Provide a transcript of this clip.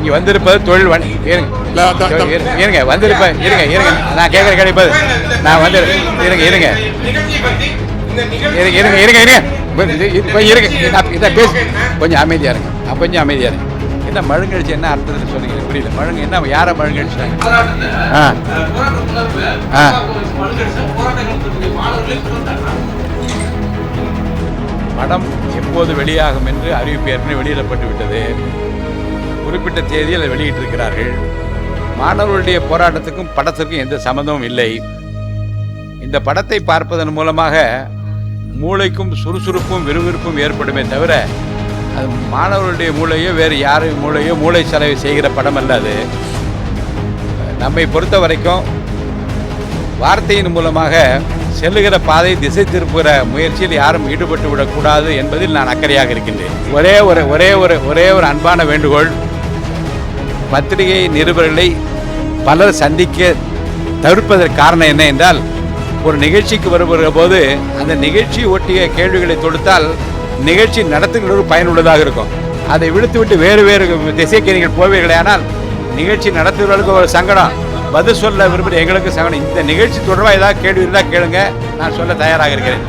இங்கே வந்திருப்பது தொழில் இருங்க வந்திருப்பேன் இருங்க நான் கேட்குற கிடைப்பது நான் வந்து இருங்க இருங்க இருங்க இருங்க இருங்க இதை பேச கொஞ்சம் அமைதியாக இருங்க கொஞ்சம் அமைதியாக இருங்க. என்ன மழுங்கடிச்சு என்ன அர்த்தத்தில் சொன்னீங்க புரியல. மழுங்க என்ன யாரை மழுங்கடிச்சாங்க? படம் எப்போது வெளியாகும் என்று அறிவிப்பு ஏற்கனவே வெளியிடப்பட்டு விட்டது. குறிப்பிட்ட தேதியில் அதை வெளியிட்டிருக்கிறார்கள். மாணவர்களுடைய போராட்டத்துக்கும் படத்திற்கும் எந்த சம்பந்தமும் இல்லை. இந்த படத்தை பார்ப்பதன் மூலமாக மூளைக்கும் சுறுசுறுப்பும் விறுவிறுப்பும் ஏற்படுமே தவிர அது மாணவர்களுடைய மூளையோ வேறு யாரு மூளையோ மூளை செலவு செய்கிற படம் அல்ல. அது நம்மை பொறுத்த வரைக்கும் வார்த்தையின் மூலமாக செல்லுகிற பாதை திசை திருப்புகிற முயற்சியில் யாரும் ஈடுபட்டு விடக்கூடாது என்பதில் நான் அக்கறையாக இருக்கின்றேன். ஒரே ஒரு அன்பான வேண்டுகோள், பத்திரிகை நிருபர்களை பலர் சந்திக்க தவிர்ப்பதற்கு காரணம் என்ன என்றால், ஒரு நிகழ்ச்சிக்கு வருகிற போது அந்த நிகழ்ச்சி ஒட்டிய கேள்விகளை தொடுத்தால் நிகழ்ச்சி நடத்துகிறவர்கள் பயனுள்ளதாக இருக்கும். அதை விடுத்துவிட்டு வேறு திசைக்கு நீங்கள் போவீர்களே ஆனால் நிகழ்ச்சி நடத்துகிறவர்களுக்கு ஒரு சங்கடம், பதில் சொல்ல விரும்புகிற எங்களுக்கு சங்கடம். இந்த நிகழ்ச்சி தொடர்பாக ஏதாவது கேள்வி இருந்தால் கேளுங்க, நான் சொல்ல தயாராக இருக்கிறேன்.